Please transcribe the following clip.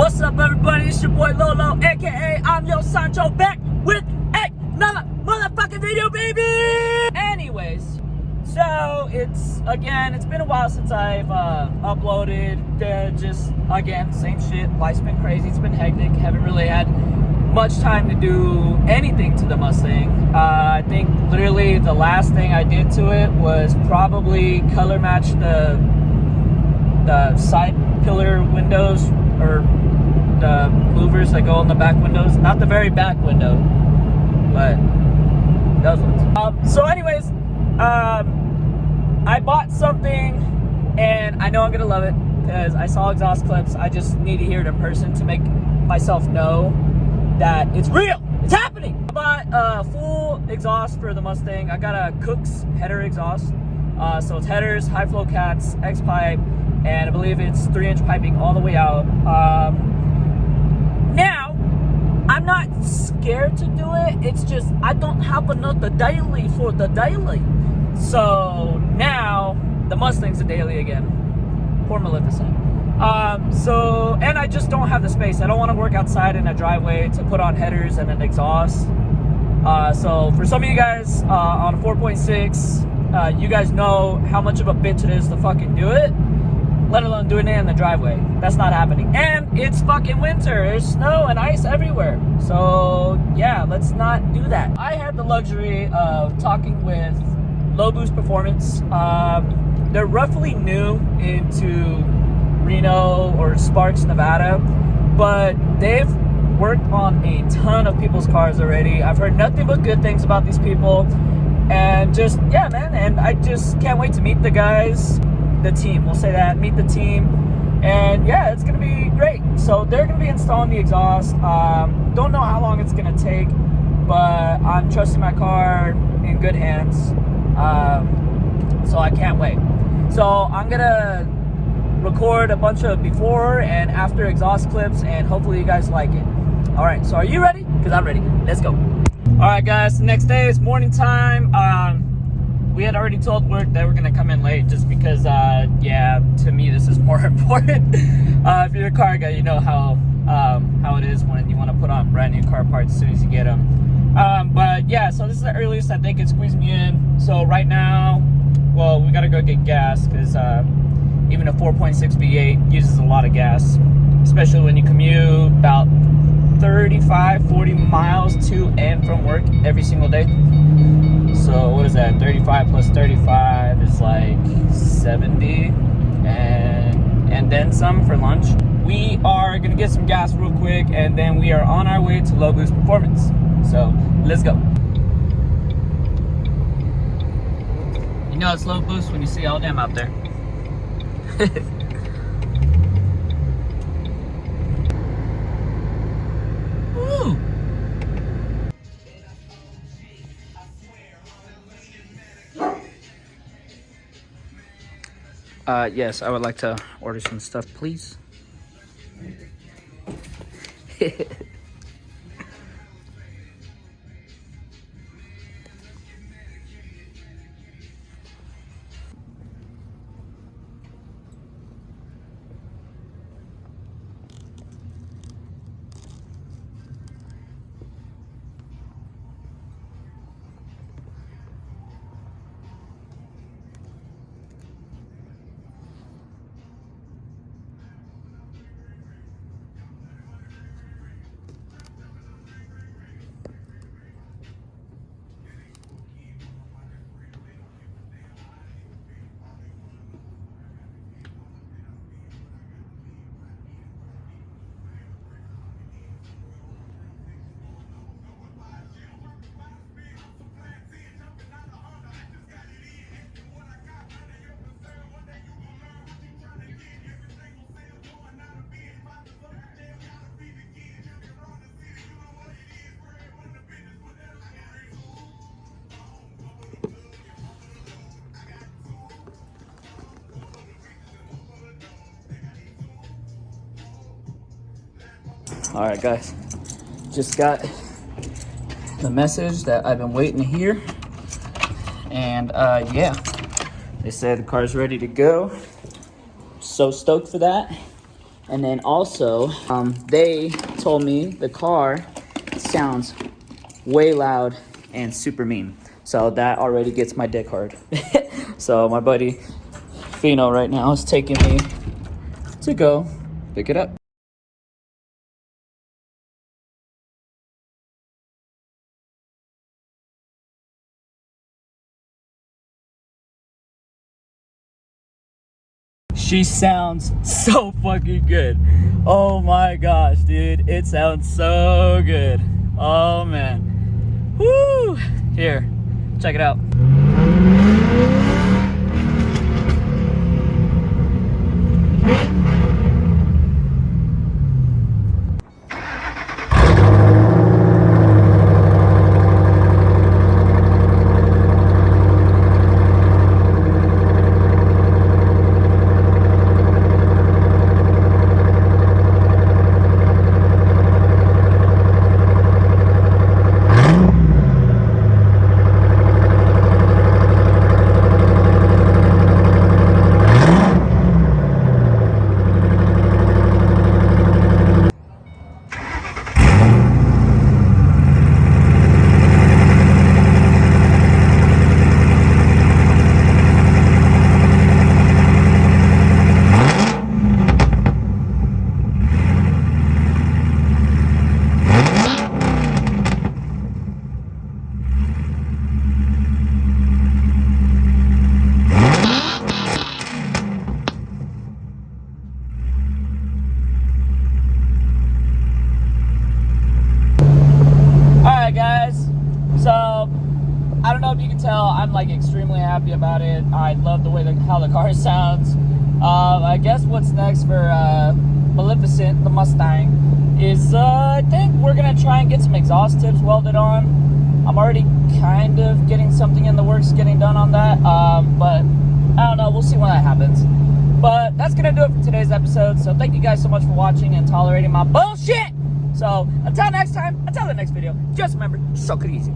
What's up, everybody? It's your boy Lolo, aka I'm Yo Sancho, back with another motherfucking video, baby! Anyways, so it's been a while since I've uploaded. Just again, same shit. Life's been crazy, it's been hectic. Haven't really had much time to do anything to the Mustang. I think literally the last thing I did to it was probably color match the side pillar windows, or the louvers that go in the back windows. Not the very back window, but those ones. So anyways, I bought something and I know I'm gonna love it because I saw exhaust clips. I just need to hear it in person to make myself know that it's real, it's happening. I bought a full exhaust for the Mustang. I got a Kooks header exhaust. So it's headers, high flow cats, X pipe, and I believe it's 3-inch piping all the way out. Now, I'm not scared to do it. It's just I don't have another daily for the daily. So now the Mustang's a daily again. Poor Maleficent. And I just don't have the space. I don't want to work outside in a driveway to put on headers and an exhaust. So for some of you guys on a 4.6, you guys know how much of a bitch it is to fucking do it, let alone doing it in the driveway. That's not happening. And it's fucking winter. There's snow and ice everywhere. So yeah, let's not do that. I had the luxury of talking with Low Boost Performance. They're roughly new into Reno or Sparks, Nevada, but they've worked on a ton of people's cars already. I've heard nothing but good things about these people, and just, yeah, man, and I just can't wait to meet the guys, the team, we'll say that, meet the team, and yeah, it's gonna be great. So they're gonna be installing the exhaust. Don't know how long it's gonna take, but I'm trusting my car in good hands, so I can't wait. So I'm gonna record a bunch of before and after exhaust clips, and hopefully you guys like it. All right, so are you ready? Because I'm ready. Let's go. All right, guys, the next day is morning time. We had already told work that we're gonna come in late just because, yeah, to me this is more important. If you're a car guy, you know how it is when you want to put on brand new car parts as soon as you get them. But yeah, so this is the earliest I think it squeezed me in. So right now, well, we gotta go get gas because even a 4.6 V8 uses a lot of gas, especially when you commute about 35-40 miles to and from work every single day. So what is that? 35 plus 35 is like 70, and then some for lunch. We are gonna get some gas real quick, and then we are on our way to Low Boost Performance. So let's go. You know it's Low Boost when you see all them out there. Woo. Yes, I would like to order some stuff, please. All right, guys, just got the message that I've been waiting to hear, and yeah, they said the car's ready to go. So stoked for that. And then also, they told me the car sounds way loud and super mean. So that already gets my dick hard. So my buddy Fino right now is taking me to go pick it up. She sounds so fucking good. Oh my gosh, dude. It sounds so good. Oh man. Woo! Here, check it out. Alright guys, so I don't know if you can tell, I'm like extremely happy about it. I love the way how the car sounds. I guess what's next for Maleficent, the Mustang, is I think we're gonna try and get some exhaust tips welded on. I'm already kind of getting something in the works getting done on that, but I don't know, we'll see when that happens. But that's gonna do it for today's episode, so thank you guys so much for watching and tolerating my bullshit. So until next time, until the next video, just remember, suck it easy.